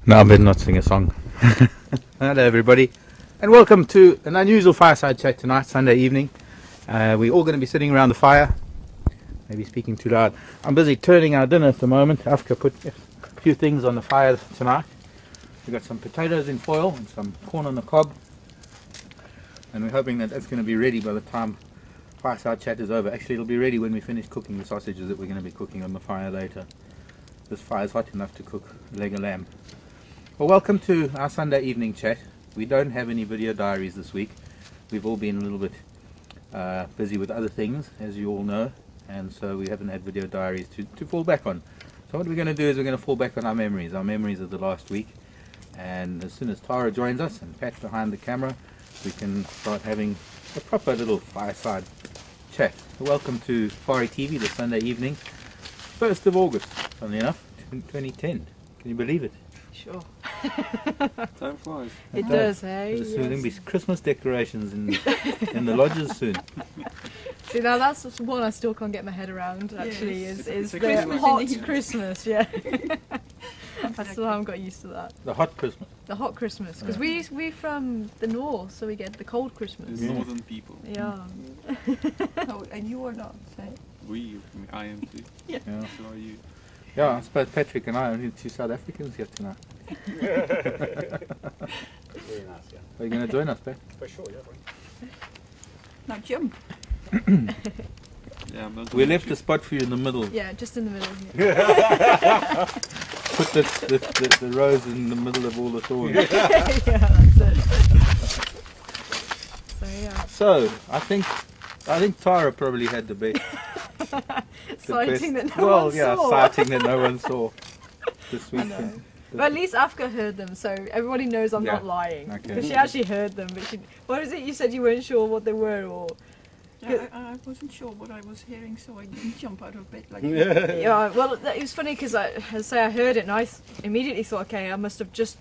No, I better not sing a song. Hello everybody, and welcome to an unusual fireside chat tonight, Sunday evening. We're all going to be sitting around the fire, maybe speaking too loud. I'm busy turning our dinner at the moment. Afke put a few things on the fire tonight. We've got some potatoes in foil and some corn on the cob, and we're hoping that that's going to be ready by the time fireside chat is over. Actually, it'll be ready when we finish cooking the sausages that we're going to be cooking on the fire later. This fire is hot enough to cook a leg of lamb. Well, welcome to our Sunday evening chat. We don't have any video diaries this week. We've all been a little bit busy with other things, as you all know, and so we haven't had video diaries to fall back on. So what we're going to do is we're going to fall back on our memories of the last week, and as soon as Tara joins us and Pat behind the camera, we can start having a proper little fireside chat. So welcome to Fari TV, the Sunday evening, 1st of August, funnily enough, 2010. Can you believe it? Sure. Time flies. It does, hey? There's going to be Christmas decorations in the lodges soon. See, now that's one I still can't get my head around, actually, Yes. is It's the Christmas hot in the evening. Christmas, yeah. I still haven't got used to that. The hot Christmas. The hot Christmas, because we're from the north, so we get the cold Christmas. It's northern people. Yeah. Oh, and you are not, say? I am too. Yeah. So are you. Yeah, I suppose Patrick and I are only two South Africans here tonight. Very nice, yeah. Are you going to join us, Pat? For sure, yeah. Now jump. Yeah, I'm not We left a spot for you in the middle. Yeah, just in the middle here. Put the rose in the middle of all the thorns. Yeah, that's it. So, yeah. So, I think Tara probably had the best. Sighting that no well, one yeah, saw. sighting that no one saw this I week. know. But at least Afke heard them, so everybody knows I'm not lying. Okay. Because she actually heard them, but she... What is it you said you weren't sure what they were, or... Yeah, I wasn't sure what I was hearing, so I didn't jump out of bed like Yeah, well, it was funny because I heard it and I immediately thought, okay, I must have just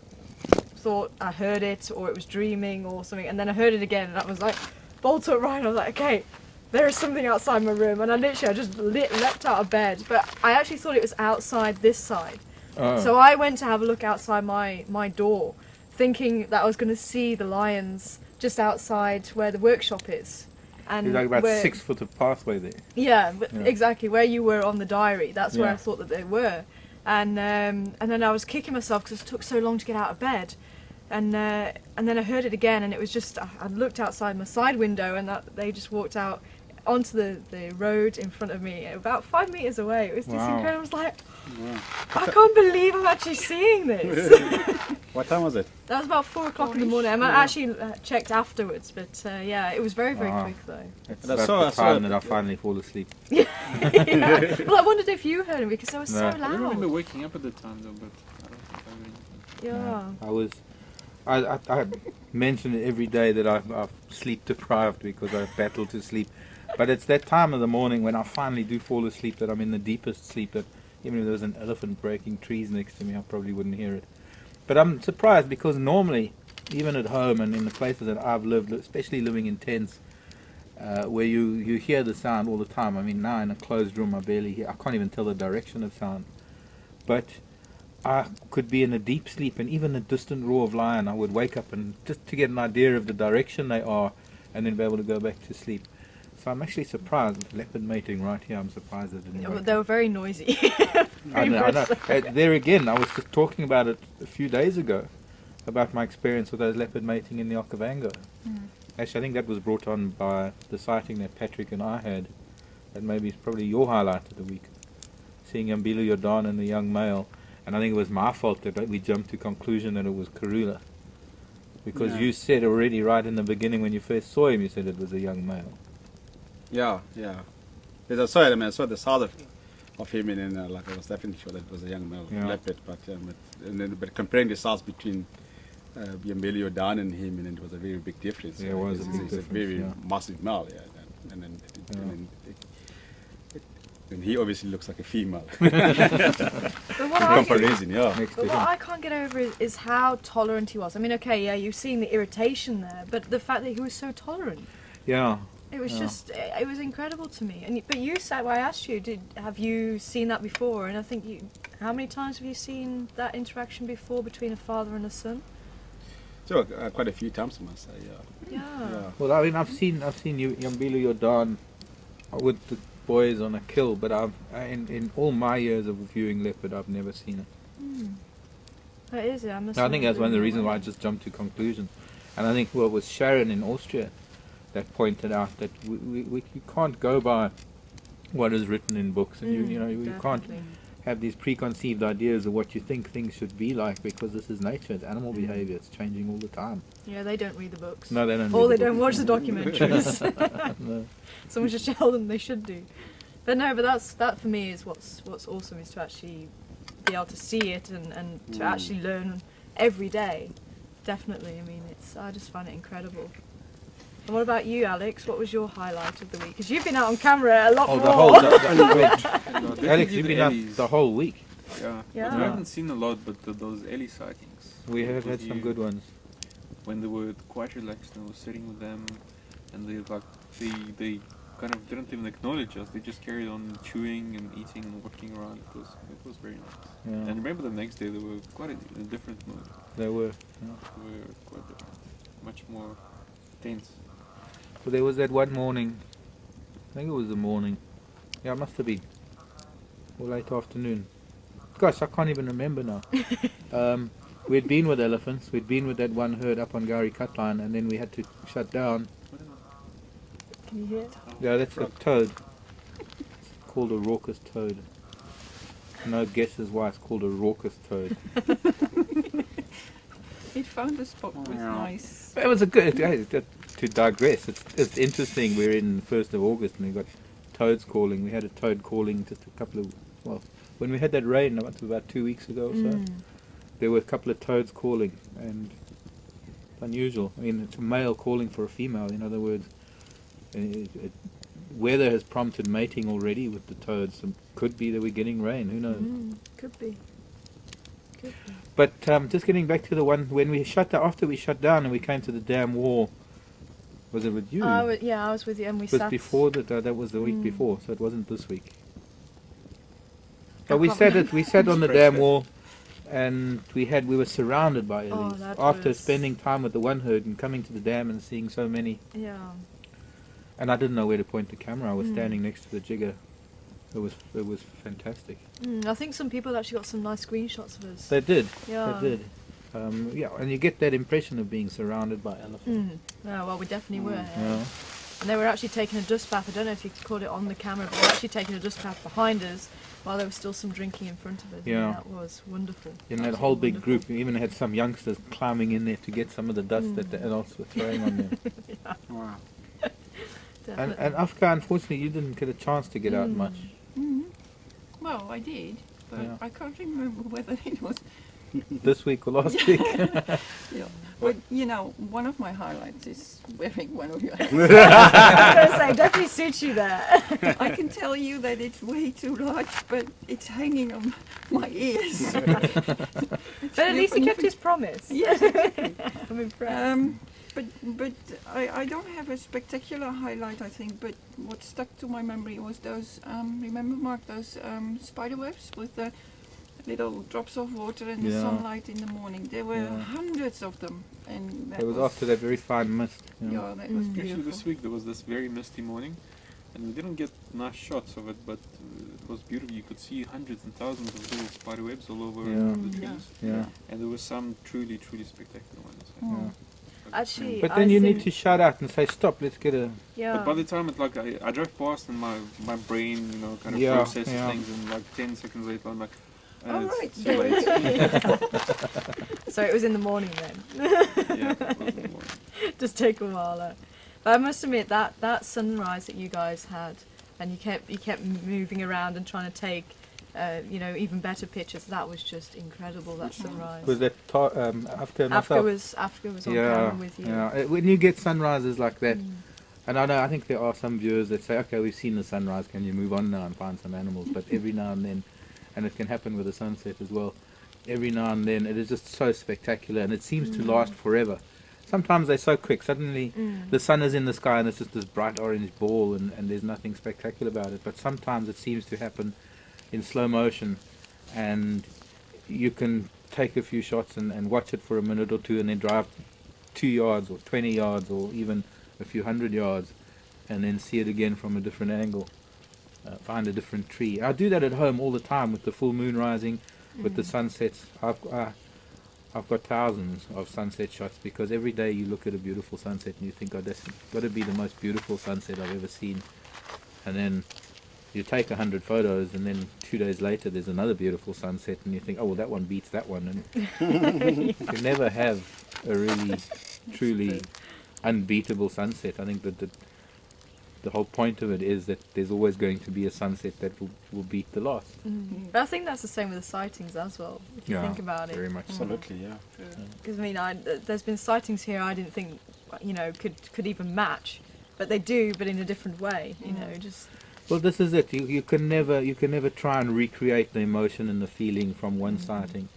thought I heard it or it was dreaming or something, and then I heard it again and I was like, bolt upright, I was like, okay, there is something outside my room, and I just leapt out of bed, but I actually thought it was outside this side. Oh. So I went to have a look outside my door, thinking that I was going to see the lions just outside where the workshop is. And There's like about where, 6 foot of pathway there. yeah, Yeah. exactly where you were on the diary. That's where Yeah. I thought that they were, and then I was kicking myself because it took so long to get out of bed, and then I heard it again, and it was just I looked outside my side window, and they just walked out onto the road in front of me, about 5 meters away. It was just Wow. incredible. I was like, Wow. I can't believe I'm actually seeing this. What time was it? That was about 4 o'clock in the morning. I actually checked afterwards, but yeah, it was very Wow. quick though. It's And I about saw- the I saw time it. that I finally fall asleep. Yeah. Well, I wondered if you heard him because they were so No. I don't remember loud. waking up at the time though, but I don't think I really. Yeah. I mention it every day that I'm sleep deprived because I battle to sleep. But it's that time of the morning when I finally do fall asleep that I'm in the deepest sleep, that even if there was an elephant breaking trees next to me, I probably wouldn't hear it. But I'm surprised because normally, even at home and in the places that I've lived, especially living in tents, where you hear the sound all the time. I mean, now in a closed room I barely hear, I can't even tell the direction of sound. But I could be in a deep sleep, and even a distant roar of lion, I would wake up and just to get an idea of the direction they are, and then be able to go back to sleep. So I'm actually surprised with leopard mating right here. I'm surprised it didn't Yeah, work. but they were very noisy. I know. There again, I was just talking about it a few days ago, about my experience with those leopard mating in the Okavango. Actually, I think that was brought on by the sighting that Patrick and I had. That maybe is probably your highlight of the week. Seeing Yambila Jordan and the young male. And I think it was my fault that we jumped to conclusion that it was Karula. Because Yeah. you said already right in the beginning when you first saw him, you said it was a young male. Yeah. Because I saw it, I mean, I saw the solid of him, and like I was definitely sure that it was a young male leopard. But comparing the size between Yambeli Odan and him, and it was a very big difference. Yeah, it was a big It's difference, a very yeah. massive male, yeah. And he obviously looks like a female. But In what I comparison, yeah. Next to But him. what I can't get over is how tolerant he was. I mean, okay, yeah, you've seen the irritation there, but the fact that he was so tolerant. Yeah, It was Yeah. just, it was incredible to me. But you said, well, I asked you, have you seen that before? And I think how many times have you seen that interaction before between a father and a son? So quite a few times, I must say. Yeah. Yeah. Well, I mean, I've seen you, Yambili Jordan, with the boys on a kill, but in all my years of viewing leopard, I've never seen it. Mm. That is it. I think that's one of the reasons why I just jumped to conclusions. And I think it was Sharon in Austria that pointed out that you can't go by what is written in books, and you can't have these preconceived ideas of what you think things should be like, because this is nature, it's animal behavior, it's changing all the time. Yeah, they don't read the books. No, they don't. Or read they the don't books. watch the documentaries. No. Someone should tell them they should do. But no, but that for me is what's awesome, is to actually be able to see it and to actually learn every day. Definitely. I mean, I just find it incredible. And what about you, Alex? What was your highlight of the week? Because you've been out on camera a lot more. Alex, you've been out the whole week. Yeah. Yeah. But I haven't seen a lot, but those Ellie sightings. We have had With some you, good ones. When they were quite relaxed and I was sitting with them, and they kind of didn't even acknowledge us. They just carried on chewing and eating and walking around. It was very nice. Yeah. And remember the next day they were quite in a different mood. There were. They were quite different, much more tense. Well, there was that one morning, I think it was the morning, yeah, it must have been, or late afternoon. Gosh, I can't even remember now. We'd been with elephants, we'd been with that one herd up on Gari Cutline, and then we had to shut down. Can you hear it? Yeah, that's a toad. It's called a raucous toad. No guesses why it's called a raucous toad. It found a spot with nice. It was a good, to digress, it's interesting, we're in 1st of August and we've got toads calling. We had a toad calling just a couple of, when we had that rain about 2 weeks ago or so, there were a couple of toads calling, and it's unusual. I mean, it's a male calling for a female, in other words. Weather has prompted mating already with the toads. It could be that we're getting rain, who knows. Could be. But just getting back to the one when we after we shut down and we came to the dam wall. Was it with you? I was with you, and we It was sat. before that was the week before, so it wasn't this week. But we sat on the dam wall, and we were surrounded by ellies. After spending time with the one herd and coming to the dam and seeing so many. Yeah. And I didn't know where to point the camera. I was standing next to the jigger. It was fantastic. I think some people actually got some nice screenshots of us. They did. Yeah. They did. And you get that impression of being surrounded by elephants. Yeah, well, we definitely were. Yeah. And they were actually taking a dust bath. I don't know if you caught it on the camera, but they were actually taking a dust bath behind us while there was still some drinking in front of us. Yeah. And that was wonderful. In that whole big group, we even had some youngsters climbing in there to get some of the dust that the adults were throwing on them. Yeah, Wow. definitely. And Afke, unfortunately, you didn't get a chance to get out much. Well, I did, but Yeah. I can't remember whether it was. This week or last week. Yeah. But one of my highlights is wearing one of your hats. I was going to say, definitely suits you there. I can tell you that it's way too large, but it's hanging on my ears. But at least he kept his promise. Yes. I'm impressed. But I don't have a spectacular highlight, I think, but what stuck to my memory was those, remember Mark, those spider webs with the little drops of water and the sunlight in the morning. There were hundreds of them. And that It was after that very fine mist. Yeah, that was Actually, beautiful. this week there was this very misty morning, and we didn't get nice shots of it, but it was beautiful. You could see hundreds and thousands of little spider webs all over the trees. Yeah. And there were some truly, truly spectacular ones. Yeah. Actually, But then you need to shout out and say, stop, let's get a... Yeah. But by the time I drove past and my brain, kind of Yeah, processes yeah. things, and like 10 seconds later I'm like, All it's right. too late. So it was in the morning then. Yeah, it was in the morning. Just take a while. But I must admit that sunrise that you guys had, and you kept moving around and trying to take, even better pictures. That was just incredible. That sunrise. Was that after myself? Afke was on camera with you. Yeah. When you get sunrises like that, and I think there are some viewers that say, okay, we've seen the sunrise, can you move on now and find some animals? But every now and then, and it can happen with the sunset as well, every now and then it is just so spectacular, and it seems to last forever. Sometimes they're so quick. Suddenly the sun is in the sky and it's just this bright orange ball and there's nothing spectacular about it. But sometimes it seems to happen in slow motion, and you can take a few shots and watch it for a minute or two and then drive 2 yards or 20 yards or even a few 100 yards and then see it again from a different angle. Find a different tree. I do that at home all the time with the full moon rising, with the sunsets. I've got thousands of sunset shots because every day you look at a beautiful sunset and you think, oh, that's got to be the most beautiful sunset I've ever seen. And then you take 100 photos and then 2 days later there's another beautiful sunset and you think, oh, well, that one beats that one. And you can never have a really, truly unbeatable sunset. I think that the whole point of it is that there's always going to be a sunset that will beat the last. But I think that's the same with the sightings as well, if you think about it. Very much so. Absolutely, yeah. Because I mean, there's been sightings here I didn't think, could even match, but they do, but in a different way. Just. Well, this is it. You can never try and recreate the emotion and the feeling from one sighting.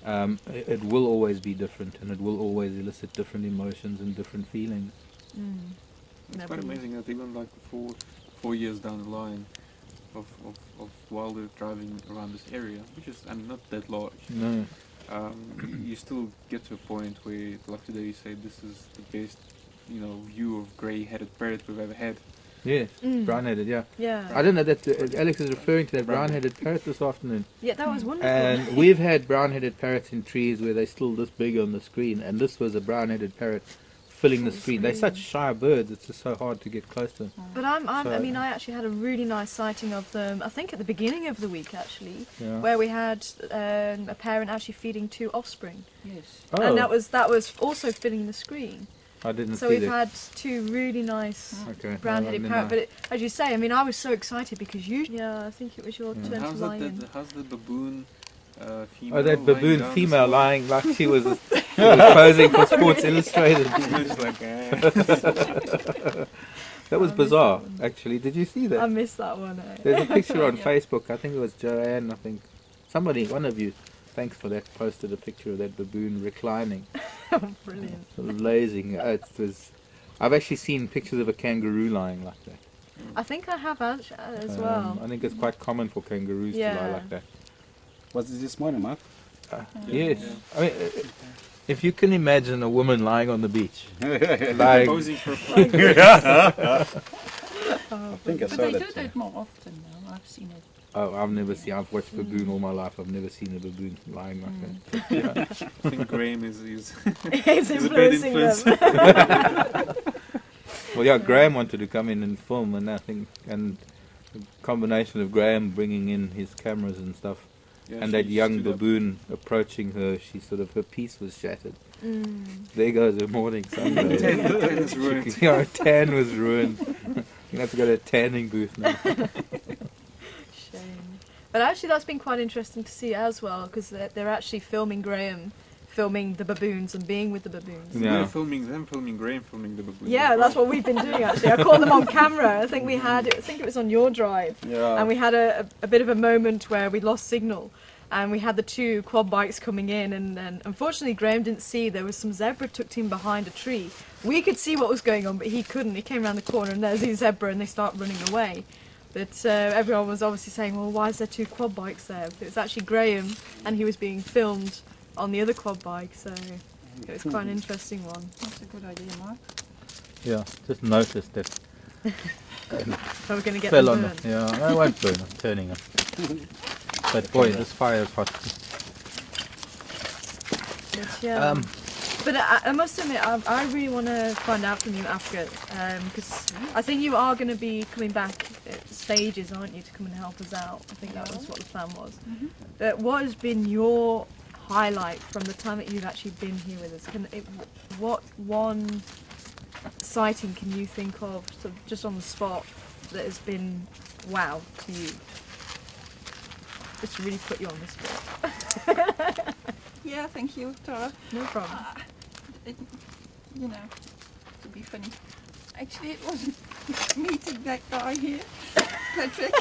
It will always be different, and it will always elicit different emotions and different feelings. It's quite amazing that even like 4 years down the line of wildlife driving around this area, which is not that large, No. you still get to a point where, like today, you say this is the best, view of grey-headed parrot we've ever had. Yes, brown-headed, yeah. Yeah. I don't know that Alex is referring to that brown-headed parrot this afternoon. Yeah, that was wonderful. And we've had brown-headed parrots in trees where they're still this big on the screen, and this was a brown-headed parrot filling the screen. They're such shy birds; it's just so hard to get close to them. But I mean, I actually had a really nice sighting of them. I think at the beginning of the week, actually, Yeah. where we had a parent actually feeding 2 offspring, Yes. Oh, and that was also filling the screen. I didn't So see we've that. had 2 really nice Okay. brown-headed No, I parrot. didn't But as you say, I mean, I was so excited because I think it was your turn to How's lie in. how's the baboon female? Oh, that lying baboon down female as well? lying like she was posing for Sports Illustrated. It's like, That was bizarre, actually. Did you see I that? missed that one. There's a picture on Yeah. Facebook. I think it was Joanne. I think somebody, one of you, thanks for that, posted a picture of that baboon reclining, Brilliant. sort of lazing. I've actually seen pictures of a kangaroo lying like that. I think I have as well. I think it's quite common for kangaroos to lie Yeah. like that. Was it this morning, Mark? Yes. Yeah. I mean, if you can imagine a woman lying on the beach, Posing like for a photo. I think I But saw they do that. that more often now. I've seen it. I've watched baboon all my life. I've never seen a baboon lying like that. I think Graham is It's a bad influencing influence. them. Well, yeah, Graham wanted to come in and film, and I think, and the combination of Graham bringing in his cameras and stuff, Yeah, and that she young stood up. baboon approaching her, her piece was shattered. There goes her morning sunrise. Tan is ruined. Her tan was ruined. You have to go to a tanning booth now. Shame. But actually, that's been quite interesting to see as well, because they're actually filming Graham, filming the baboons and being with the baboons. Yeah. We're filming them, filming Graham, filming the baboon. Yeah, that's what we've been doing actually. I caught them on camera. I think it was on your drive. Yeah. And we had a bit of a moment where we lost signal. And we had the 2 quad bikes coming in, and unfortunately Graham didn't see there was some zebra tucked in behind a tree. We could see what was going on, but he couldn't. He came around the corner and there's the zebra and they start running away. But everyone was obviously saying, well, why is there 2 quad bikes there? But it was actually Graham, and he was being filmed on the other quad bike, so it was quite an interesting one. That's a good idea, Mark. Yeah, just noticed that. So we're going to get Fell them on burned. it. Yeah, I won't burn. I'm turning it. But boy, this fire is hot. But, yeah. But I must admit, I really want to find out from you, Afke, because I think you are going to be coming back at stages, aren't you, to come and help us out? I think that was what the plan was. But what has been your highlight from the time that you've actually been here with us? What one sighting can you think of, sort of just on the spot, that has been wow to you? Just to really put you on the spot. Yeah, thank you, Tara. No problem. To be funny. Actually, it wasn't meeting that guy here, Patrick,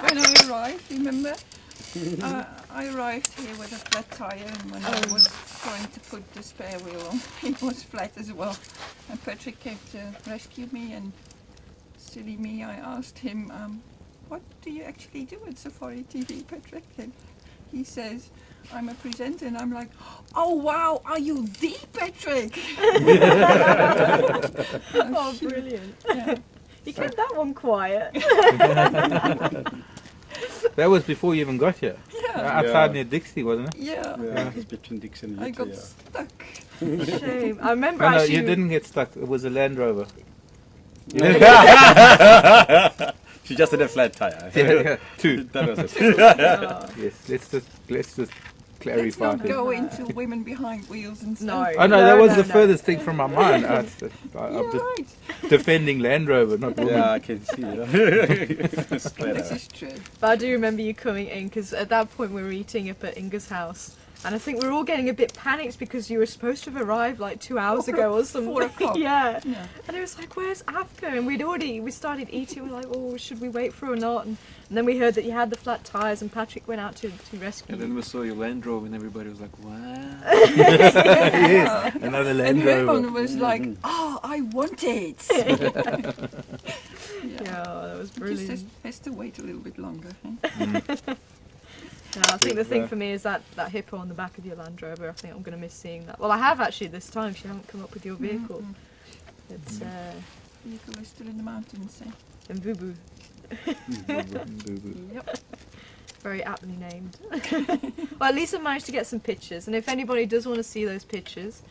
when I arrived, remember? I arrived here with a flat tire, and when I was trying to put the spare wheel on, it was flat as well. And Patrick came to rescue me, and silly me, I asked him, what do you actually do at Safari TV, Patrick? And he says, I'm a presenter, and I'm like, oh wow, are you the Patrick? Oh, brilliant. Yeah. You kept that one quiet. That was before you even got here. Yeah. Outside Yeah. near Dixie, wasn't it? Yeah. Yeah, it's between Dixon and I Utah, got yeah. stuck. Shame. I remember No, actually. you didn't get stuck. It was a Land Rover. She just had a flat tire. Yeah, two. That was it. Oh, Yes, let's just Let's clarify. not things. go into women behind wheels and No. stuff. Oh no, that was No, the no. furthest thing from my mind. I'm You're just right. defending Land Rover, not women. Yeah, I can see. Yeah. It's clear. This is true. But I do remember you coming in because at that point we were eating up at Inga's house, and I think we were all getting a bit panicked because you were supposed to have arrived like 2 hours ago or something. 4 o'clock. Yeah. Yeah. And it was like, where's Afke? And we started eating. We're like, oh, should we wait for or not? And then we heard that you had the flat tires, and Patrick went out to rescue And then you. we saw your Land Rover, and everybody was like, "What?" Yes, another And Land Rover. Herman was like, oh, I want it. Yeah, that was Just brilliant. has to wait a little bit longer. Huh? Yeah, I think the thing for me is that hippo on the back of your Land Rover. I think I'm going to miss seeing that. Well, I have actually this time. If you haven't come up with your vehicle, it's Vehicle is still in the mountains. Eh? in Vubu. Boo-boo. Yep. Very aptly named. Well, at least I managed to get some pictures, and if anybody does want to see those pictures,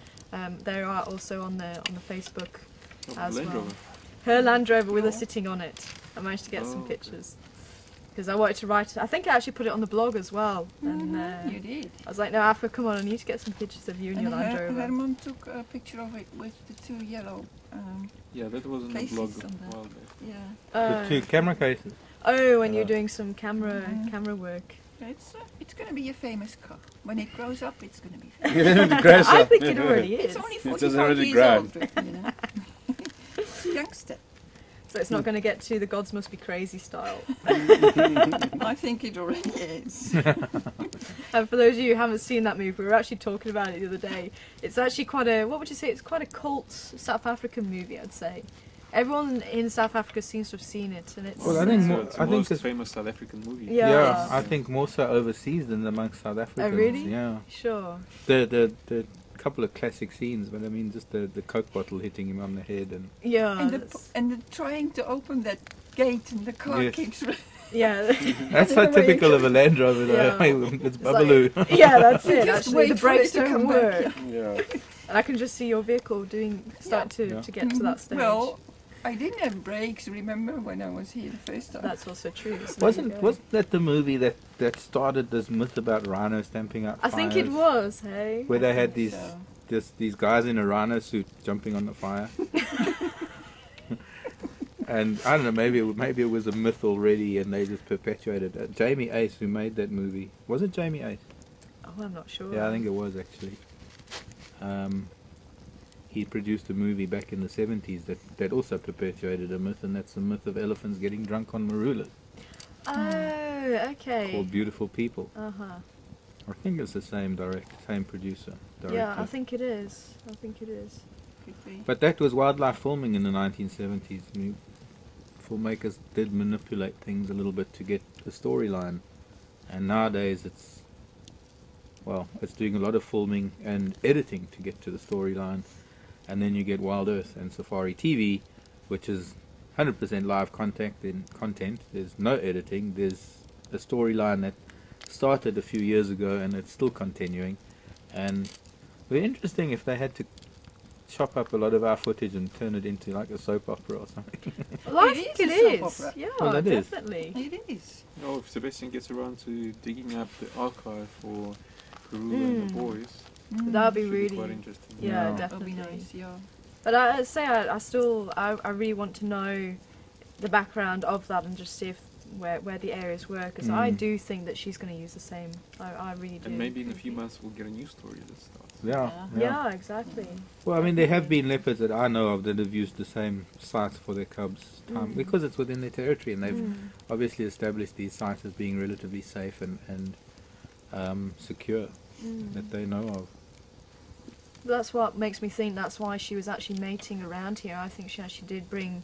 they are also on the Facebook Of as Land well. Rover. Her Land Rover with her Oh. sitting on it. I managed to get some Oh, okay. pictures because I wanted to write. I think I actually put it on the blog as well, and You did. I was like, "No, Afke, come on, I need to get some pictures of you and your Land Rover." Herman took a picture of it with the 2 yellow. Yeah, that was on the Cases blog on a there. while back. Yeah. The two camera cases. Oh, when you're Uh, doing some camera work. It's going to be a famous car. When it grows up, it's going to be famous. The crash I up. think it already is. It's only It 45 doesn't really years grow. old, but, you know. Youngster. So it's not going to get to the Gods Must Be Crazy style. I think it already is. And for those of you who haven't seen that movie, we were actually talking about it the other day. It's actually quite a, what would you say, it's quite a cult South African movie, I'd say. Everyone in South Africa seems to have seen it, and it's... Well, I think So more- it's I the think most it's- famous South African movie. Yeah. I think more so overseas than amongst South Africans. really? Yeah. Sure. The couple of classic scenes, but I mean just the Coke bottle hitting him on the head and Yeah. And the trying to open that gate and the car Yes. keeps... Yeah. that's so typical of a Land Rover though. Yeah. It's It's Babaloo. like- yeah, that's You it. just Actually, wait the for it brakes to don't come work, back, Yeah. and I can just see your vehicle start to get to that stage. Well, I didn't have brakes, remember, when I was here the first time. That's also true. So there you go. Wasn't that the movie that started this myth about rhino stamping out I think it fires? was. Hey. Where they had think these so. these guys in a rhino suit jumping on the fire. And I don't know, maybe it was a myth already, and they just perpetuated it. Jamie Ace, who made that movie, was it Jamie Ace? Oh, I'm not sure. Yeah, I think it was actually. He produced a movie back in the 70s that also perpetuated a myth, and that's the myth of elephants getting drunk on marulas, Oh, okay. called Beautiful People. Uh huh. I think it's the same producer. Director. Yeah, I think it is. Could be. But that was wildlife filming in the 1970s. I mean, filmmakers did manipulate things a little bit to get the storyline, and nowadays it's doing a lot of filming and editing to get to the storyline, and then you get Wild Earth and Safari TV, which is 100% live content. There's no editing. There's a storyline that started a few years ago and it's still continuing, and it would be interesting if they had to chop up a lot of our footage and turn it into like a soap opera or something. Well, I It think is it a soap is. opera. Yeah, Well, that is. definitely. It is. Oh, if Sebastian gets around to digging up the archive for Guru and the boys, That'd be should be quite really. interesting. Yeah, Yeah. That'll definitely. be nice, yeah. But I say I really want to know the background of that and just see if where the areas were, because I do think that she's going to use the same. I really do. And maybe in a few months we'll get a new story that starts. Yeah, exactly. Well, I mean, there have been leopards that I know of that have used the same sites for their cubs because it's within their territory, and they've obviously established these sites as being relatively safe and secure that they know of. That's what makes me think that's why she was actually mating around here. I think she actually did bring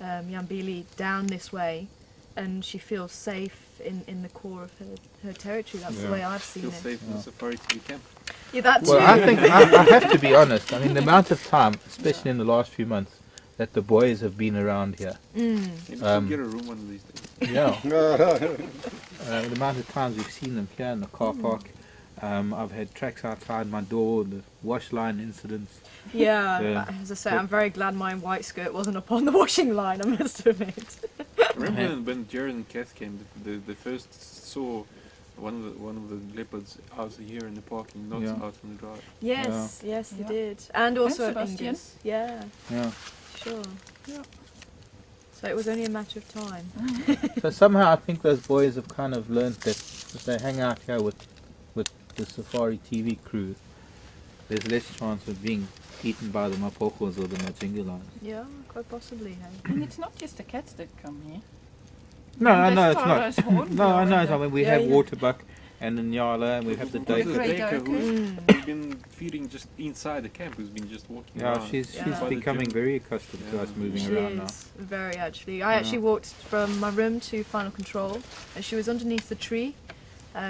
Yambili down this way, and she feels safe in the core of her territory. That's the way I've seen Feel it. safe in the safari TV camp. Yeah, that too. Well, I think I have to be honest. I mean, the amount of time, especially in the last few months, that the boys have been around here. Maybe we'll get a room one of these days. Yeah. The amount of times we've seen them here in the car park. I've had tracks outside my door, the wash line incidents. Yeah, as I say, I'm very glad my white skirt wasn't up on the washing line, I must admit. I remember when Jared and Kath came, they first saw one of the leopards out here in the parking, not out on the drive. Yes, yes, they did. And also at Sebastian. Ingus. Yeah, Yeah. sure. Yeah. So it was only a matter of time. So somehow I think those boys have kind of learnt that if they hang out here with the Safari TV crew, there's less chance of being eaten by the mapokos or the majingilas. Yeah, quite possibly. Hey? And it's not just the cats that come here. No, I know There's it's not. Taras, No, I know. Hornbill, I mean, we Yeah, have yeah. Waterbuck and the Nyala, and we have the There's Dacre. a Great Dacre Dacre. who's been feeding just inside the camp, who's been just walking Yeah, around. she's Yeah. By the becoming gym. very accustomed to us moving She around now. is, very actually. I actually walked from my room to Final Control, and she was underneath the tree,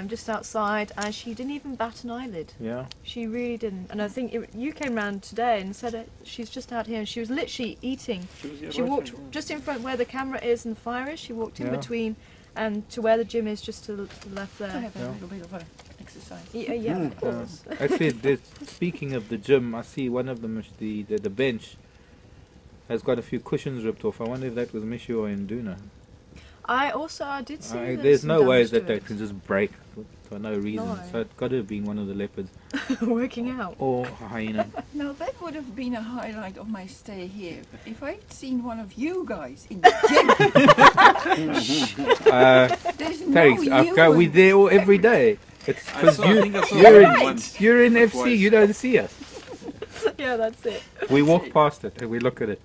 just outside, and she didn't even bat an eyelid. Yeah. She really didn't. And I think you came round today and said she's just out here, and she was literally eating. She walked just in front where the camera is and the fire is. She walked in Yeah. between and to where the gym is, just to the left To there. have Yeah. a little bit of an exercise. Yeah, of course. Actually, speaking of the gym, I see one of them, the bench, has got a few cushions ripped off. I wonder if that was Mishu or Induna. I did see There's some no way damage that to they it. can just break for no reason. No. So it's got to have been one of the leopards Working out. or a hyena. Now that would have been a highlight of my stay here. If I'd seen one of you guys in the gym. There's no Thanks, Afke. We're there every day. It's I because think I saw you're one in, once. you're in or FC, twice. you don't see us. Yeah, that's it. We walk past it and we look at it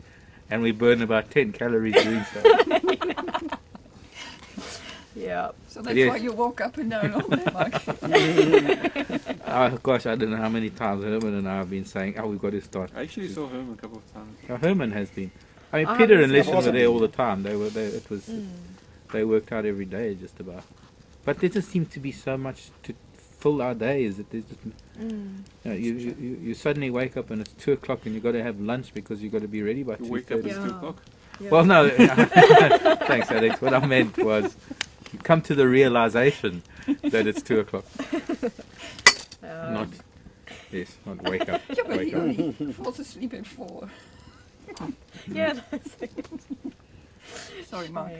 and we burn about 10 calories doing so. Yeah. So that's Yes. why you walk up and down all day, Mark. Oh gosh, I don't know how many times Herman and I have been saying, we've got to start. I actually saw him a couple of times. Now, Herman has been. I mean, I Peter haven't and seen Leshan were him. there all the time. They worked out every day just about. But there just seems to be so much to fill our days that there's just, you suddenly wake up and it's 2 o'clock and you've got to have lunch because you've got to be ready by You wake up 2:30. at Yeah. 2 o'clock. Yeah. Well, no, thanks, Alex. What I meant was you come to the realization that it's 2 o'clock. Not, yes, not wake up. Yeah, but Wake he up. only falls asleep at 4. Yeah, that's it. Sorry, Mark.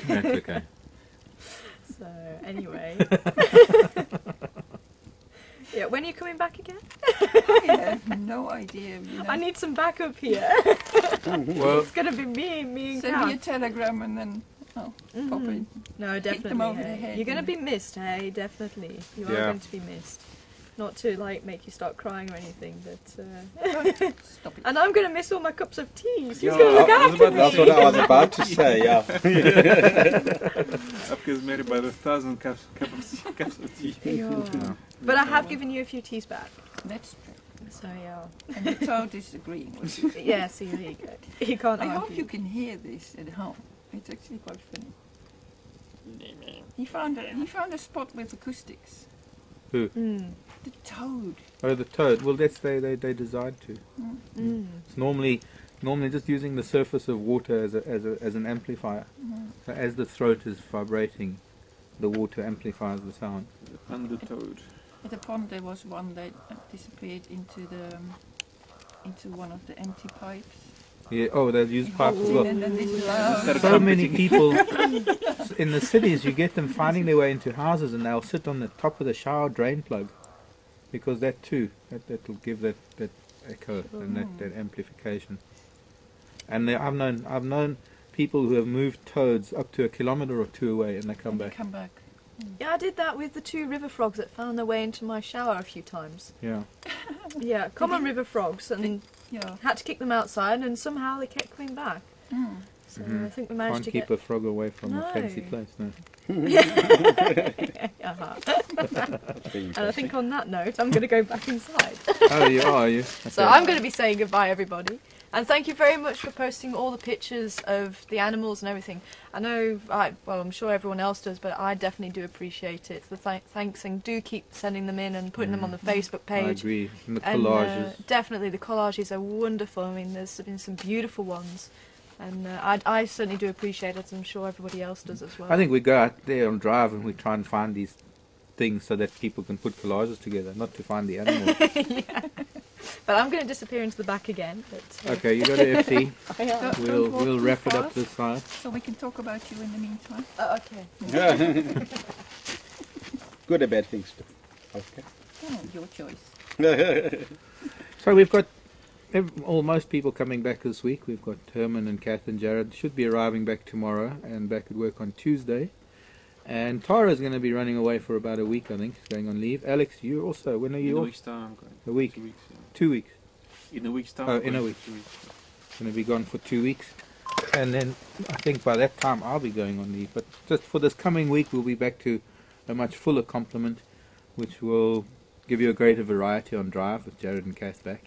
That's okay. So, anyway. Yeah, when are you coming back again? I have no idea. You know. I need some backup here. Well, It's gonna be me and Send me a Kat. telegram and then pop in. No, them definitely. over the Hey. head You're gonna and- be missed, hey, definitely. You are Yeah. going to be missed. Not to like make you start crying or anything, but Stop it. and I'm gonna miss all my cups of tea. Who's Yeah, gonna look I was after about to me? That's what I was about to say, yeah. Afke's married by the 1,000 cups of tea. Yeah. But I have given you a few teas back. That's true. So yeah. And the toad is agreeing with you. Yeah, see, there you go. You can't I argue. hope you can hear this at home. It's actually quite funny. He found a spot with acoustics. Mm. The toad. oh, the toad. Well, that's they designed to. Mm. It's normally just using the surface of water as an amplifier. So as the throat is vibrating, the water amplifies the sound. And the toad. At the pond there was one that disappeared into one of the empty pipes. Yeah. Oh, they'll use pipes as well. And then this loud. So many people in the cities, you get them finding their way into houses, and they'll sit on the top of the shower drain plug, because that too, that'll give that echo and that amplification. And I've known people who have moved toads up to 1 kilometre or 2 away, and they come And back. they come back. Yeah, I did that with the 2 river frogs that found their way into my shower a few times. Yeah. Yeah, common river frogs, and Yeah. had to kick them outside, and somehow they kept coming back. Mm. So Mhm. I think we managed Can't to keep get. a frog away from a fancy No. place. No. And I think on that note, I'm going to go back inside. Oh, you are, you? So I'm going to be saying goodbye, everybody. And thank you very much for posting all the pictures of the animals and everything. I know, well, I'm sure everyone else does, but I definitely do appreciate it. The thanks, and do keep sending them in and putting them on the Facebook page. I agree. And the And, collages. definitely, the collages are wonderful. I mean, there's been some beautiful ones. And I certainly do appreciate it. I'm sure everybody else does as well. I think we go out there on drive and we try and find these things so that people can put collages together, not to find the animals. Yeah. But I'm going to disappear into the back again. But, Okay, you go to FC. I am. Don't We'll walk too wrap it up fast, this side. so we can talk about you in the meantime. Okay. Good or bad things too. Okay. Oh, your choice. So we've got almost people coming back this week. We've got Herman and Kath and Jared should be arriving back tomorrow and back at work on Tuesday. And Tara's going to be running away for about a week, I think. She's going on leave. Alex, you also. When are you In a off? week's time, I'm going. A week? 2 weeks. Yeah. 2 weeks. In a week's time. Oh, I'm in a going week. 2 weeks. Going to be gone for 2 weeks. And then I think by that time I'll be going on leave. But just for this coming week, we'll be back to a much fuller complement, which will give you a greater variety on drive with Jared and Kath back.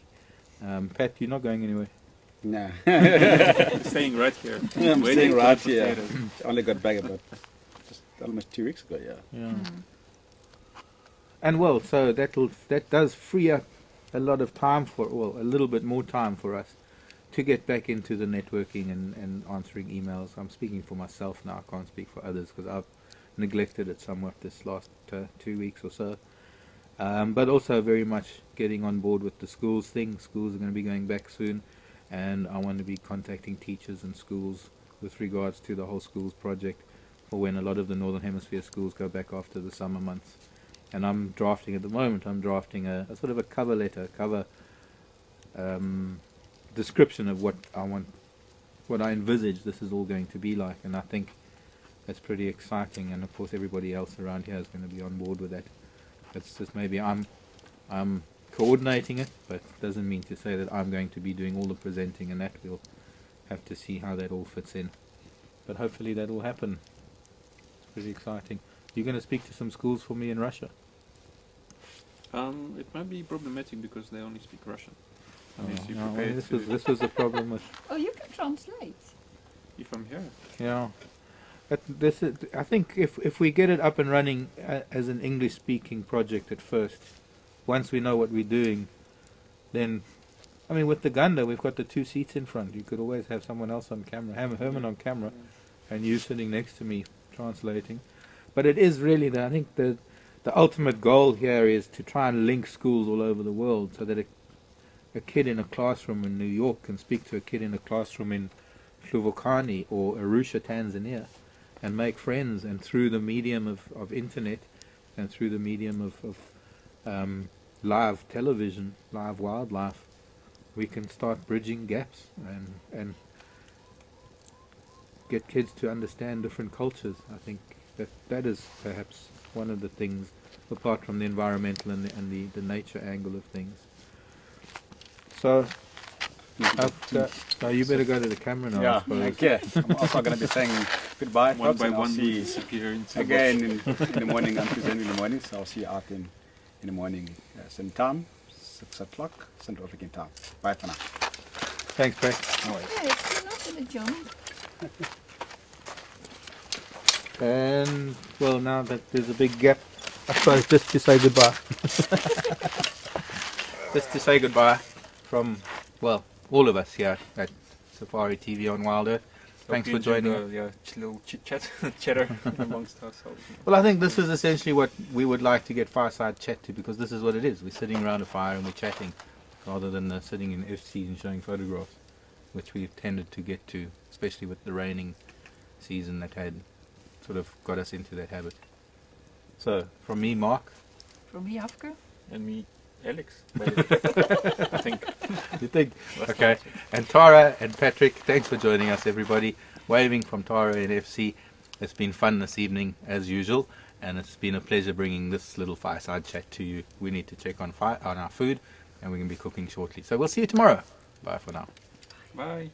Pat, you're not going anywhere. Nah. Staying right here. I'm Waiting staying for right the here. potatoes. Only got back about just almost 2 weeks ago, yeah. Yeah. And well, so that does free up a lot of time for, well, a little bit more time for us to get back into the networking and answering emails. I'm speaking for myself now. I can't speak for others because I've neglected it somewhat this last 2 weeks or so. But also very much getting on board with the schools thing. Schools are going to be going back soon, and I want to be contacting teachers and schools with regards to the whole schools project for when a lot of the Northern Hemisphere schools go back after the summer months. And I'm drafting at the moment, I'm drafting a sort of a cover letter, description of what I want, what I envisage this is all going to be like, and I think that's pretty exciting, and of course everybody else around here is going to be on board with that. It's just maybe I'm coordinating it, but doesn't mean to say that I'm going to be doing all the presenting, and that we'll have to see how that all fits in. But hopefully that will happen. It's pretty exciting. You're going to speak to some schools for me in Russia? It might be problematic because they only speak Russian. Oh, Unless you no, well, prepare this was the problem with, Oh, you can translate. if I'm here. yeah. But this is, I think if we get it up and running as an English speaking project at first, once we know what we're doing, then, I mean, with the Gunda, we've got the 2 seats in front. You could always have someone else on camera, have Herman on camera, and you sitting next to me translating. But it is really, I think the ultimate goal here is to try and link schools all over the world so that a kid in a classroom in New York can speak to a kid in a classroom in Hluvukani or Arusha, Tanzania, and make friends, and through the medium of internet and through the medium of live television, live wildlife, we can start bridging gaps and get kids to understand different cultures. I think that is perhaps one of the things, apart from the environmental and the nature angle of things. So, you better go to the camera now, I Yeah, suppose. okay. I'm also going to be saying goodbye, One folks, by and I'll one, we see disappear into again in the morning. I'm presenting in the morning, so I'll see you out in the morning. Same time, 6 o'clock, Central African time. Bye for now. Thanks, Pat. No worries. Yeah, it's not in the jump. And, well, now that there's a big gap, I suppose just to say goodbye. Just to say goodbye from, well, all of us here at Safari TV on Wild Earth. Thanks for joining us. Yeah, little chit chat, chatter amongst ourselves. Well, I think this is essentially what we would like to get Fireside Chat to, because this is what it is. We're sitting around a fire and we're chatting, rather than sitting in FC and showing photographs, which we've tended to get to, especially with the raining season that had sort of got us into that habit. So, from me, Mark. From me, Afke. And me, Alex. I think. You think? That's Okay. fine. And Tara and Patrick, thanks for joining us, everybody. Waving from Tara and FC. It's been fun this evening, as usual, and it's been a pleasure bringing this little fireside chat to you. We need to check on our food, and we're going to be cooking shortly. So we'll see you tomorrow. Bye for now. Bye.